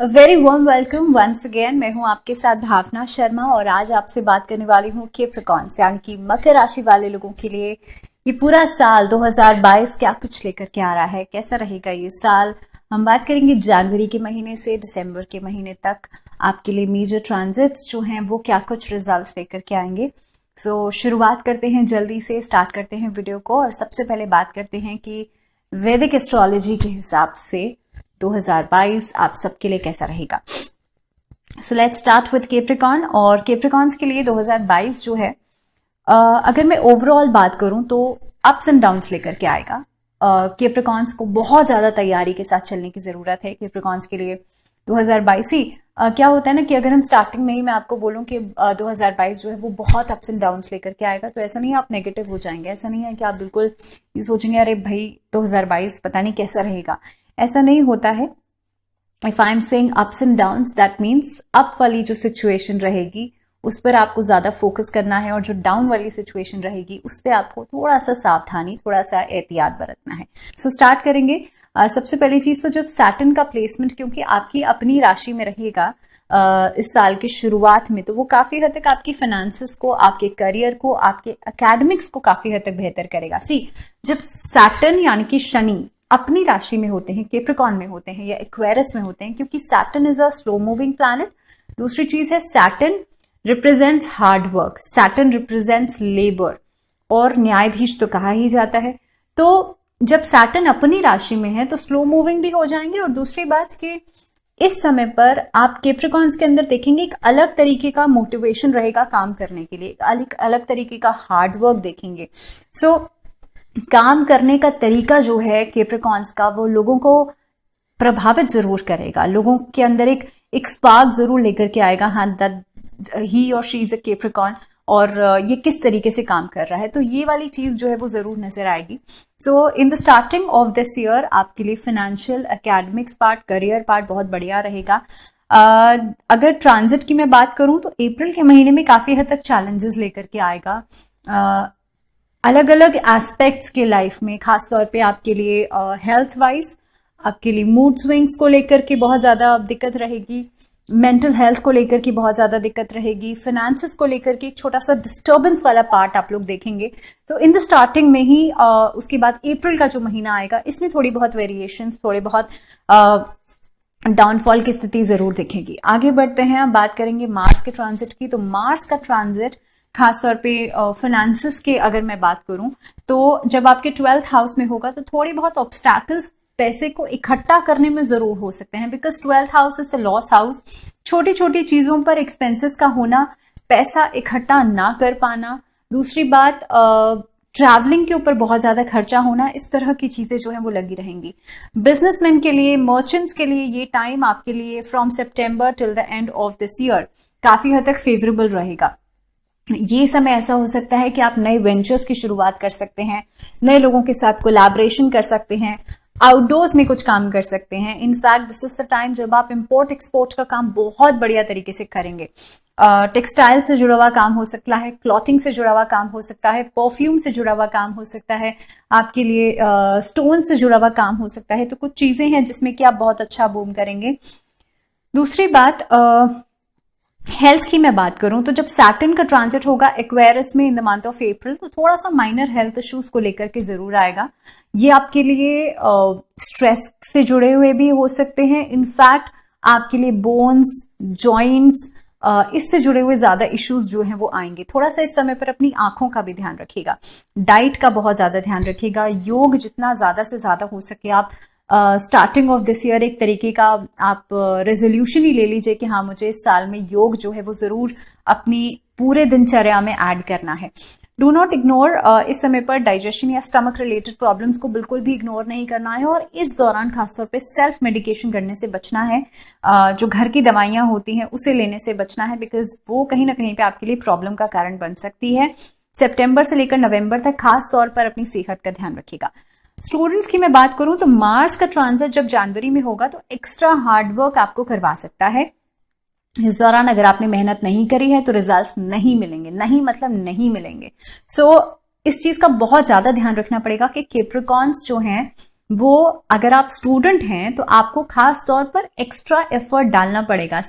Very warm welcome once again. मैं हूं आपके साथ भावना शर्मा और आज आपसे बात करने वाली हूं कैप्रिकॉर्न्स यानी कि मकर राशि वाले लोगों के लिए ये पूरा साल 2022 क्या कुछ लेकर के आ रहा है, कैसा रहेगा ये साल। हम बात करेंगे जनवरी के महीने से दिसंबर के महीने तक आपके लिए मेजर ट्रांजिट्स जो हैं वो क्या कुछ रिजल्ट्स लेकर के आएंगे। सो शुरुआत करते हैं, जल्दी से स्टार्ट करते हैं वीडियो को। और सबसे पहले बात करते हैं कि वैदिक एस्ट्रोलॉजी के हिसाब से 2022 आप सबके लिए कैसा रहेगा। So let's start with Capricorn. और कैप्रिकॉर्न्स के लिए 2022 जो है अगर मैं ओवरऑल बात करूं तो अप्स एंड डाउन्स लेकर के आएगा। कैप्रिकॉर्न्स को बहुत ज्यादा तैयारी के साथ चलने की जरूरत है। कैप्रिकॉर्न्स के लिए 2022 ही क्या होता है ना कि अगर हम स्टार्टिंग में ही मैं आपको बोलूं कि 2022 जो है वो बहुत अप्स एंड डाउन्स लेकर के आएगा, तो ऐसा नहीं है आप नेगेटिव हो जाएंगे। ऐसा नहीं है कि आप बिल्कुल ये सोचेंगे अरे भाई 2022 पता नहीं कैसा रहेगा, ऐसा नहीं होता है। If I am saying ups and downs that means up वाली जो सिचुएशन रहेगी उस पर आपको ज्यादा फोकस करना है और जो डाउन वाली सिचुएशन रहेगी उस पर आपको थोड़ा सा सावधानी, थोड़ा सा एहतियात बरतना है। सो स्टार्ट करेंगे। सबसे पहली चीज तो जब सैटर्न का प्लेसमेंट क्योंकि आपकी अपनी राशि में रहेगा इस साल की शुरुआत में, तो वो काफी हद तक आपकी फाइनेंसेस को, आपके करियर को, आपके एकेडमिक्स को काफी हद तक बेहतर करेगा। जब सैटर्न यानी कि शनि अपनी राशि में होते हैं, कैप्रिकॉर्न में होते हैं या एक्वेरियस में होते हैं, क्योंकि Saturn is a slow moving planet. दूसरी चीज है Saturn represents hard work, Saturn represents labour और न्यायाधीश तो कहा ही जाता है। तो जब सैटर्न अपनी राशि में है तो स्लो मूविंग भी हो जाएंगे। और दूसरी बात कि इस समय पर आप कैप्रिकॉर्न्स के अंदर देखेंगे एक अलग तरीके का मोटिवेशन रहेगा काम करने के लिए, एक अलग तरीके का हार्ड वर्क देखेंगे। सो काम करने का तरीका जो है कैप्रिकॉर्न्स का वो लोगों को प्रभावित जरूर करेगा, लोगों के अंदर एक स्पार्क जरूर लेकर के आएगा। हाँ, दैट ही और शी इज अ कैप्रिकॉर्न और ये किस तरीके से काम कर रहा है, तो ये वाली चीज जो है वो जरूर नजर आएगी। So in the starting of this year आपके लिए financial, academics part, career part बहुत बढ़िया रहेगा। अगर ट्रांजिट की मैं बात करूं तो अप्रैल के महीने में काफी हद तक चैलेंजेस लेकर के आएगा अलग अलग एस्पेक्ट्स के लाइफ में, खासतौर पे आपके लिए हेल्थ वाइज, आपके लिए मूड स्विंग्स को लेकर के बहुत ज्यादा दिक्कत रहेगी, मेंटल हेल्थ को लेकर के बहुत ज्यादा दिक्कत रहेगी, फाइनेंसेस को लेकर के एक छोटा सा डिस्टर्बेंस वाला पार्ट आप लोग देखेंगे। तो इन द स्टार्टिंग में ही उसके बाद अप्रैल का जो महीना आएगा इसमें थोड़ी बहुत वेरिएशंस, थोड़े बहुत डाउनफॉल की स्थिति जरूर दिखेगी। आगे बढ़ते हैं, अब बात करेंगे मार्स के ट्रांजिट की। तो मार्स का ट्रांजिट खासतौर पे फाइनेंसेस के अगर मैं बात करूं तो जब आपके 12th हाउस में होगा तो थोड़ी बहुत ऑब्स्टैकल्स पैसे को इकट्ठा करने में जरूर हो सकते हैं, because 12th house is a loss house. छोटी छोटी चीजों पर एक्सपेंसेस का होना, पैसा इकट्ठा ना कर पाना, दूसरी बात ट्रैवलिंग के ऊपर बहुत ज्यादा खर्चा होना, इस तरह की चीजें जो है वो लगी रहेंगी। बिजनेसमैन के लिए, मर्चेंट्स के लिए ये टाइम आपके लिए from September till the end of this year काफी हद तक फेवरेबल रहेगा। ये समय ऐसा हो सकता है कि आप नए वेंचर्स की शुरुआत कर सकते हैं, नए लोगों के साथ कोलैबोरेशन कर सकते हैं, आउटडोर्स में कुछ काम कर सकते हैं। In fact this is the time जब आप इंपोर्ट एक्सपोर्ट का काम बहुत बढ़िया तरीके से करेंगे। टेक्सटाइल से जुड़ा हुआ काम हो सकता है, क्लॉथिंग से जुड़ा हुआ काम हो सकता है, परफ्यूम से जुड़ा हुआ काम हो सकता है, आपके लिए स्टोन से जुड़ा हुआ काम हो सकता है। तो कुछ चीजें हैं जिसमें कि आप बहुत अच्छा बूम करेंगे। दूसरी बात हेल्थ की मैं बात करूं तो जब सैटर्न का ट्रांजिट होगा एक्वेरियस में in the month of April तो थोड़ा सा माइनर हेल्थ इश्यूज को लेकर के जरूर आएगा। ये आपके लिए स्ट्रेस से जुड़े हुए भी हो सकते हैं। इनफैक्ट आपके लिए बोन्स, जॉइंट्स, इससे जुड़े हुए ज्यादा इश्यूज जो हैं वो आएंगे। थोड़ा सा इस समय पर अपनी आंखों का भी ध्यान रखिएगा, डाइट का बहुत ज्यादा ध्यान रखिएगा, योग जितना ज्यादा से ज्यादा हो सके आप स्टार्टिंग ऑफ दिस ईयर एक तरीके का आप रेजोल्यूशन ही ले लीजिए कि हाँ मुझे इस साल में योग जो है वो जरूर अपनी पूरे दिनचर्या में ऐड करना है। डू नॉट इग्नोर, इस समय पर डाइजेशन या स्टमक रिलेटेड प्रॉब्लम्स को बिल्कुल भी इग्नोर नहीं करना है और इस दौरान खासतौर पे सेल्फ मेडिकेशन करने से बचना है। जो घर की दवाइयां होती हैं उसे लेने से बचना है, बिकॉज वो कहीं ना कहीं पे आपके लिए प्रॉब्लम का कारण बन सकती है। सितंबर से लेकर नवंबर तक खास तौर पर अपनी सेहत का ध्यान रखिएगा। स्टूडेंट्स की मैं बात करूं तो मार्स का ट्रांजिट जब जनवरी में होगा तो एक्स्ट्रा हार्ड वर्क आपको करवा सकता है। इस दौरान अगर आपने मेहनत नहीं करी है तो रिजल्ट्स नहीं मिलेंगे, नहीं मतलब नहीं मिलेंगे। सो इस चीज का बहुत ज्यादा ध्यान रखना पड़ेगा कि कैप्रिकॉर्न्स जो हैं वो अगर आप स्टूडेंट हैं तो आपको खास तौर पर एक्स्ट्रा एफर्ट डालना पड़ेगा।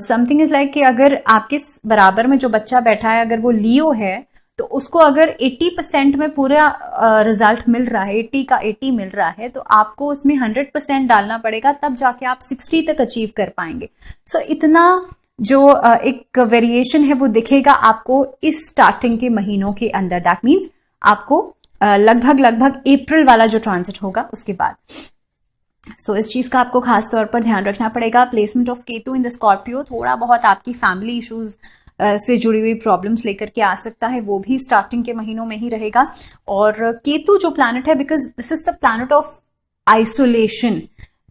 समथिंग इज लाइक कि अगर आपके बराबर में जो बच्चा बैठा है अगर वो लियो है तो उसको अगर 80% में पूरा रिजल्ट मिल रहा है, 80 का 80 मिल रहा है, तो आपको उसमें 100% डालना पड़ेगा, तब जाके आप 60 तक अचीव कर पाएंगे। सो इतना जो एक वेरिएशन है वो दिखेगा आपको इस स्टार्टिंग के महीनों के अंदर। दैट मीन्स आपको लगभग अप्रैल वाला जो ट्रांजिट होगा उसके बाद। सो इस चीज का आपको खास तौर पर ध्यान रखना पड़ेगा। Placement of Ketu in the Scorpio थोड़ा बहुत आपकी फैमिली इश्यूज से जुड़ी हुई प्रॉब्लम्स लेकर के आ सकता है, वो भी स्टार्टिंग के महीनों में ही रहेगा। और केतु जो प्लैनेट है, because this is the planet of isolation,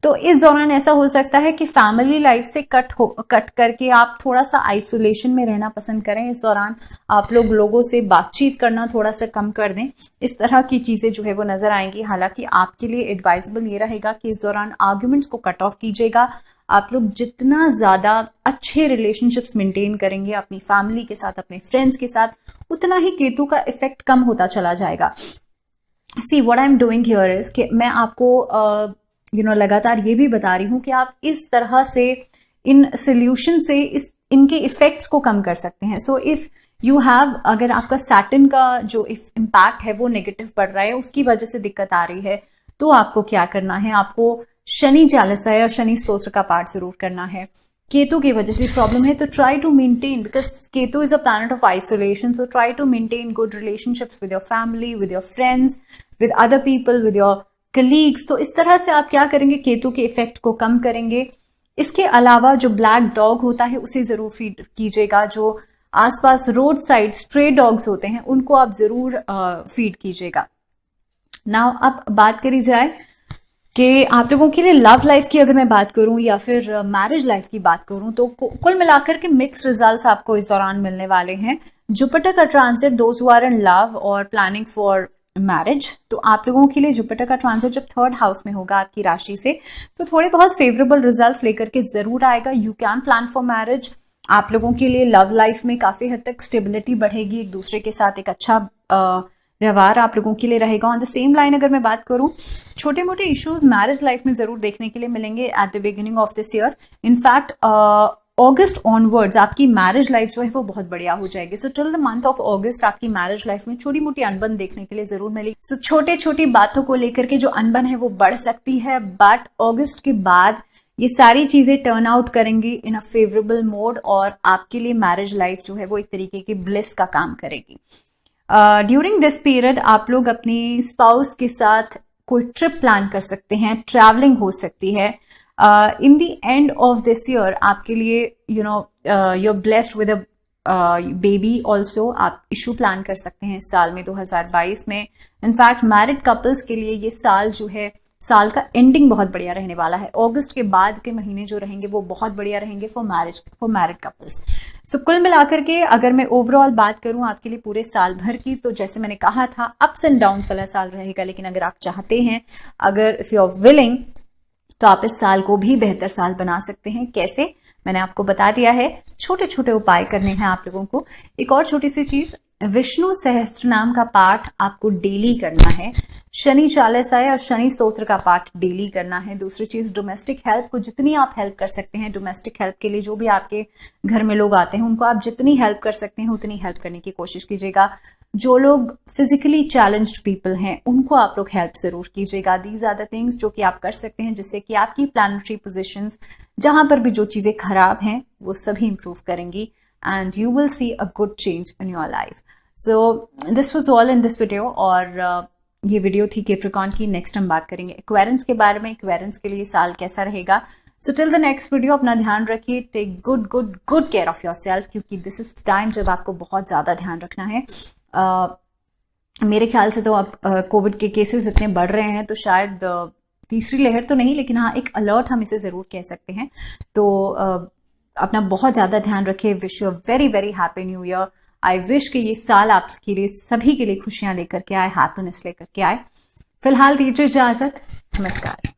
तो इस दौरान ऐसा हो सकता है कि फैमिली लाइफ से कट करके आप थोड़ा सा आइसोलेशन में रहना पसंद करें। इस दौरान आप लोगों से बातचीत करना थोड़ा सा कम कर दें। इस तरह की चीजें जो है वो नजर आएंगी। हालांकि आपके लिए एडवाइजेबल ये रहेगा कि इस दौरान आर्ग्यूमेंट्स को कट ऑफ कीजिएगा। आप लोग जितना ज्यादा अच्छे रिलेशनशिप्स मेंटेन करेंगे अपनी फैमिली के साथ, अपने फ्रेंड्स के साथ, उतना ही केतु का इफेक्ट कम होता चला जाएगा। See what I am doing here is कि मैं आपको लगातार ये भी बता रही हूं कि आप इस तरह से इन सोल्यूशन से इनके इफेक्ट्स को कम कर सकते हैं। सो इफ यू हैव, अगर आपका सैटर्न का जो इम्पैक्ट है वो नेगेटिव पड़ रहा है, उसकी वजह से दिक्कत आ रही है, तो आपको क्या करना है, आपको शनि चालीसा और शनि स्तोत्र का पाठ जरूर करना है। केतु की वजह से प्रॉब्लम है तो try to maintain, because Ketu is a planet of isolation, so try to maintain good relationships with your family, with your friends, with other people, with your colleagues. तो इस तरह से आप क्या करेंगे, केतु के इफेक्ट को कम करेंगे। इसके अलावा जो ब्लैक डॉग होता है उसे जरूर फीड कीजिएगा। जो आसपास रोड साइड स्ट्रे डॉग्स होते हैं उनको आप जरूर फीड कीजिएगा। नाउ अब बात करी जाए कि आप लोगों के लिए लव लाइफ की अगर मैं बात करूं या फिर मैरिज लाइफ की बात करूं, तो कुल मिलाकर के मिक्स रिजल्ट्स आपको इस दौरान मिलने वाले हैं। जुपिटर का transit, those who are in love और प्लानिंग फॉर मैरिज, तो आप लोगों के लिए जुपिटर का ट्रांजिट जब 3rd हाउस में होगा आपकी राशि से, तो थोड़े बहुत फेवरेबल रिजल्ट्स लेकर के जरूर आएगा। You can plan for marriage. आप लोगों के लिए लव लाइफ में काफी हद तक स्टेबिलिटी बढ़ेगी, एक दूसरे के साथ एक अच्छा व्यवहार आप लोगों के लिए रहेगा। ऑन द सेम लाइन अगर मैं बात करूं, छोटे मोटे इश्यूज मैरिज लाइफ में जरूर देखने के लिए मिलेंगे at the beginning of this year. In fact August onwards आपकी मैरिज लाइफ जो है वो बहुत बढ़िया हो जाएगी। सो टिल द मंथ ऑफ अगस्त आपकी मैरिज लाइफ में छोटी मोटी अनबन देखने के लिए जरूर मिलेगी। सो छोटे छोटी बातों को लेकर के जो अनबन है वो बढ़ सकती है, बट अगस्त के बाद ये सारी चीजें टर्न आउट करेंगी इन अ फेवरेबल मोड और आपके लिए मैरिज लाइफ जो है वो एक तरीके की ब्लिस का काम करेगी। ड्यूरिंग दिस पीरियड आप लोग अपनी स्पाउस के साथ कोई ट्रिप प्लान कर सकते हैं, ट्रैवलिंग हो सकती है। In the end of this year आपके लिए you are blessed with a baby also, आप इशू प्लान कर सकते हैं इस साल में 2022 में। इनफैक्ट मैरिड कपल्स के लिए ये साल जो है, साल का एंडिंग बहुत बढ़िया रहने वाला है। अगस्त के बाद के महीने जो रहेंगे वो बहुत बढ़िया रहेंगे फॉर मैरिड कपल्स। सो कुल मिलाकर के अगर मैं ओवरऑल बात करूं आपके लिए पूरे साल भर की, तो जैसे मैंने कहा था अप्स एंड डाउन्स वाला साल रहेगा, लेकिन अगर आप चाहते हैं, अगर इफ यू आर विलिंग, तो आप इस साल को भी बेहतर साल बना सकते हैं। कैसे, मैंने आपको बता दिया है। छोटे छोटे उपाय करने हैं आप लोगों को। एक और छोटी सी चीज, विष्णु सहस्त्र नाम का पाठ आपको डेली करना है। शनि चालीसा और शनि स्तोत्र का पाठ डेली करना है। दूसरी चीज, डोमेस्टिक हेल्प को जितनी आप हेल्प कर सकते हैं, डोमेस्टिक हेल्प के लिए जो भी आपके घर में लोग आते हैं उनको आप जितनी हेल्प कर सकते हैं उतनी हेल्प करने की कोशिश कीजिएगा। जो लोग फिजिकली चैलेंज्ड पीपल हैं उनको आप लोग हेल्प जरूर कीजिएगा। दीज आर द थिंग्स जो कि आप कर सकते हैं, जिससे कि आपकी प्लैनेटरी पोजीशंस जहां पर भी जो चीजें खराब हैं वो सभी इंप्रूव करेंगी and you will see a good change in your life. So this was all in this video। और ये वीडियो थी कैप्रिकॉर्न की। नेक्स्ट हम बात करेंगे एक्वेरियंस के बारे में, एक्वेरियंस के लिए साल कैसा रहेगा। So till the next video अपना ध्यान रखिए, take good care of yourself, क्योंकि दिस इज टाइम जब आपको बहुत ज्यादा ध्यान रखना है। मेरे ख्याल से तो अब कोविड के केसेस इतने बढ़ रहे हैं, तो शायद तीसरी लहर तो नहीं, लेकिन हाँ एक अलर्ट हम इसे जरूर कह सकते हैं। तो अपना बहुत ज्यादा ध्यान रखिए। Wish you very very happy new year. I wish कि ये साल आपके लिए, सभी के लिए खुशियां लेकर के आए, हैप्पीनेस लेकर के आए। फिलहाल दीजिए इजाजत, नमस्कार।